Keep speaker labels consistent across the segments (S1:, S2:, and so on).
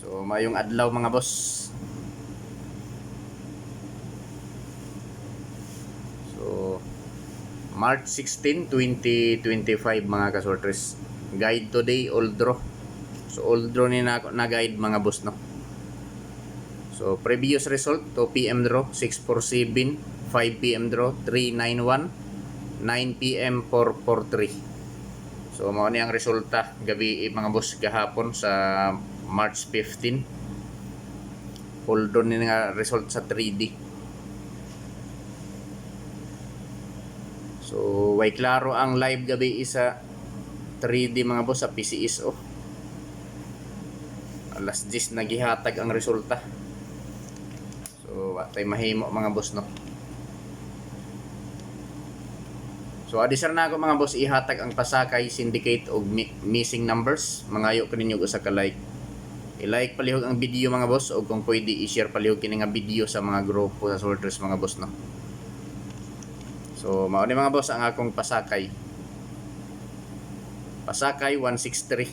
S1: So mayong adlaw mga boss. So March 16, 2025 mga kasortres. Guide today all draw. So all draw ni na guide mga boss no. So previous result 2 PM draw 647, 5 PM draw 391, 9 PM 443. So mao ni ang resulta gabi mga boss gahapon sa March 15. Hold on ni nga result sa 3D. So way klaro ang live gabi isa 3D mga boss sa PCSO. Alas 10 nagihatag ang resulta. So watay mahimo mga boss no. So adisar na ako mga boss ihatag ang pasakay syndicate og missing numbers. Mangayo ko ninyo usa ka like. I-like palihog ang video mga boss o kung pwede i-share palihog kini nga video sa mga grupo sa sorters mga boss no. So mao ni mga boss ang akong pasakay. Pasakay 163.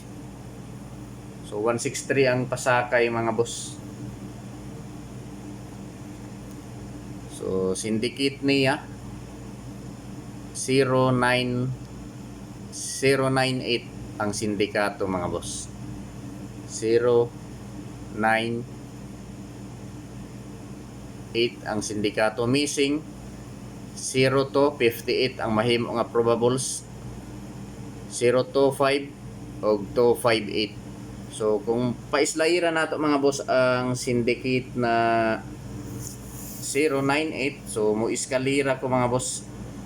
S1: So 163 ang pasakay mga boss. So syndicate niya 09098 ang sindikato mga boss. 098 ang sindikato. Missing 0 to 58 ang mahimo nga probables. 025 og 258. So kung paislayra nato mga boss ang syndicate na 098, so mo iskalira ko mga boss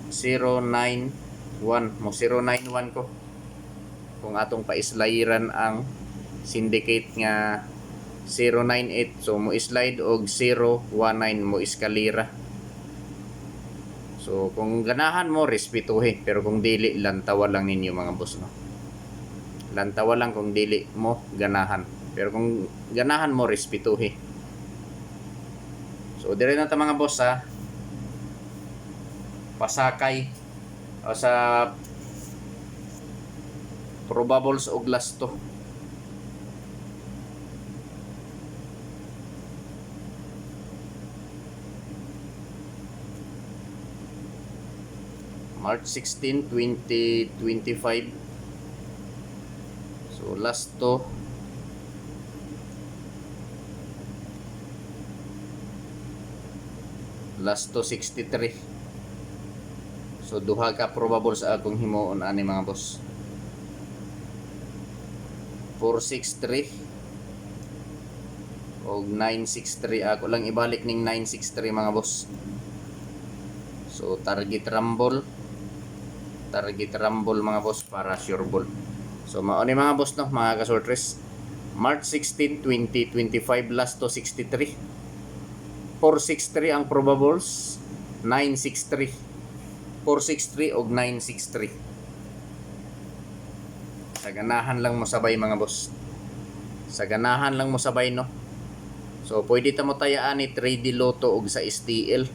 S1: 091 mo 091 ko kung atong paislayran ang syndicate nga 098, so mo slide og 019 mo iskalira. So kung ganahan mo respetuhin, pero kung dili lantawa lang ninyo mga boss no. Lantawa lang kung dili mo ganahan, pero kung ganahan mo respetuhin. So dire na ta mga boss ha. Pasakay o sa probables og last to. March 16, 2025. So last to last to 63. So duha ka probable sa akong himuon ani mga boss. 463 og 963. Ako lang ibalik ning 963 mga boss. So target rumble mga boss para sure ball. So mao ni mga boss no mga kasortres. March 16, 2025 last to 63. 463 ang probables, 963. 463 og 963. Sa ganahan lang mo sabay mga boss. Sa ganahan lang mo sabay no. So pwede ta mo tayaan ni 3D Lotto og sa STL.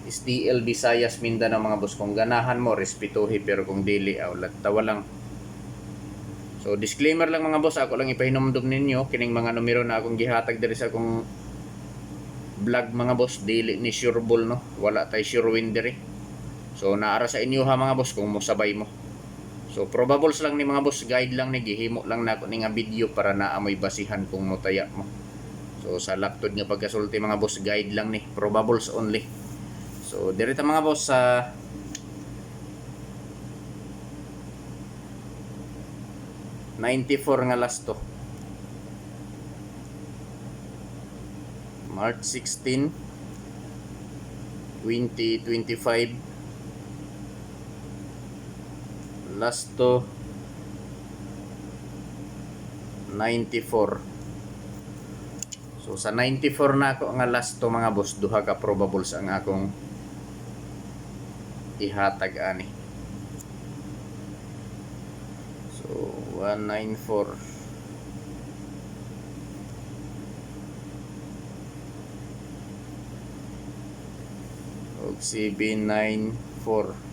S1: STL Visayas Mindanao mga boss. Kung ganahan mo respetuhi, pero kung dili tawa lang. So disclaimer lang mga boss, ako lang ipahinumdum ninyo kining mga numero na akong gihatag diri sa akong vlog mga boss. Dili ni sure ball no. Wala tay sure win diri. So naara sa inyo ha mga boss kung mosabay mo. So probables lang ni mga boss, guide lang ni gihimo lang nako ni nga video para naamoy basihan kung motaya mo. So sa laktod nga pagkasulti mga boss, guide lang ni, probables only. So direta mga boss sa -- 94 nga last to. March 16, 2025 last to 94. So sa 94 na ako nga last to mga boss, duha ka probables ang akong ihatag ani. So 194 og 794.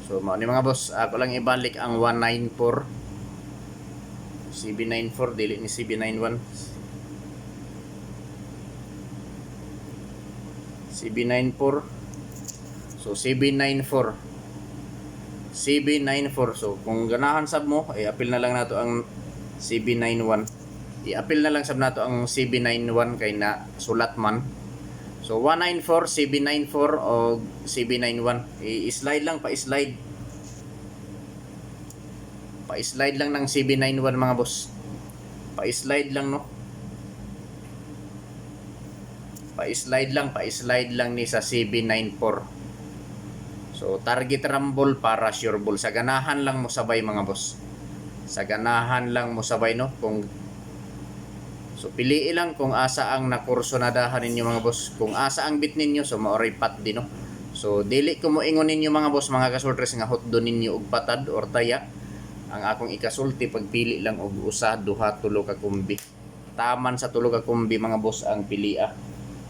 S1: So mao ni mga boss, ako lang ibalik ang 194 CB94 dili ni CB91. CB94. So CB94. CB94. So kung ganahan sab mo ay apil na lang nato ang CB91. I-apil na lang sab nato ang CB91 kay na sulat man. So 194, CB94 o CB91. I-slide lang, pa-slide. Pa-slide lang ng CB91 mga boss. Pa-slide lang no. Pa-slide lang ni sa CB94. So target rumble para sure ball. Sa ganahan lang mo sabay mga boss. Sa ganahan lang mo sabay no. So piliin lang kung asa ang nakursunadahan ninyo mga boss. Kung asa ang bit ninyo, so maoray pat din no. So dili ko mo ingon ninyo mga boss, mga kasultres nga hotdo ninyo og patad or taya. Ang akong ikasulti pagpili lang og usa, duha, tulo ka kumbi. Taman sa tulo ka kumbi mga boss ang pilia.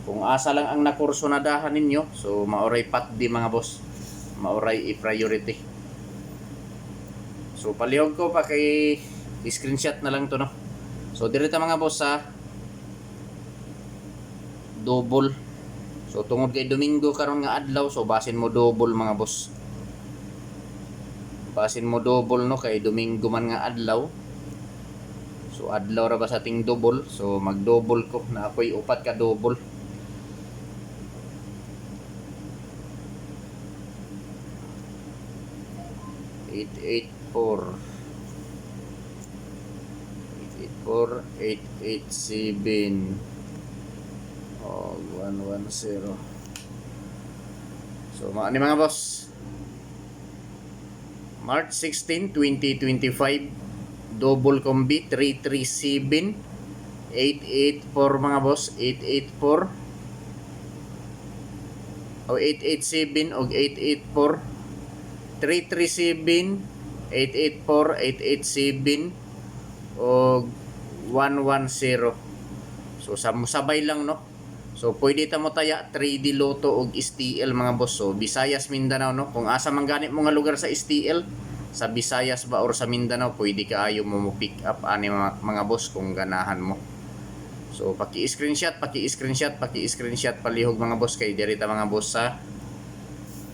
S1: Kung asa lang ang nakursunadahan ninyo, so maoray pat di mga boss. Maoray i-priority. So palihog ko pa kay screenshot na lang to no. So direta mga boss sa double. So tungod kay Domingo karon nga adlaw, so basin mo double mga boss. Basin mo double no kay Domingo man nga adlaw. So adlaw ra ba sa ting double, so mag-double ko na ako'y upat ka double. Eight 887 o 110. So ni mga boss, March 16, 2025, double combi 337 884 mga boss, 884 o 887 o 884 337 884 887 o 110. So sabay lang no. So pwede ta mo taya 3D Lotto og STL mga boss. So Visayas, Mindanao no. Kung asa man ganit mo nga lugar sa STL, sa Visayas ba or sa Mindanao, pwede kaayo mo pick up ani mga boss kung ganahan mo. So paki-screenshot palihog mga boss kay diri ta mga boss sa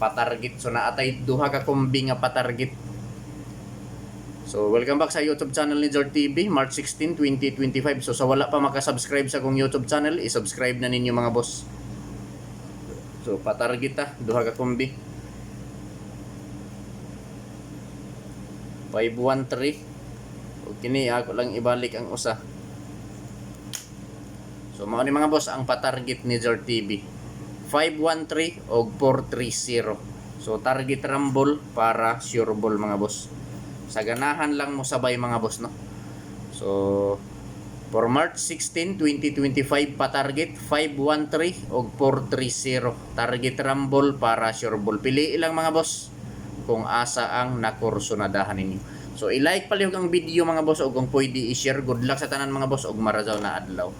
S1: patarget. So naatay duha ka kumbi nga patarget. So welcome back sa YouTube channel ni Jord TV, March 16, 2025. So sa wala pa makasubscribe sa kong YouTube channel, i-subscribe na ninyo mga boss. So patarget duha ka kumbi 513. O kini ako lang ibalik ang usa. So mao ni mga boss ang patarget ni Jord TV, 513 o 430. So target rumble para sure ball mga boss. Sa ganahan lang mo sabay mga boss no. So for March 16, 2025, patarget 513 o 430. Target rumble para sure ball. Pili ilang mga boss kung asa ang nakursunadahan ninyo. So i-like palihog ang video mga boss o kung pwede i-share. Good luck sa tanan mga boss og marajaw na adlaw.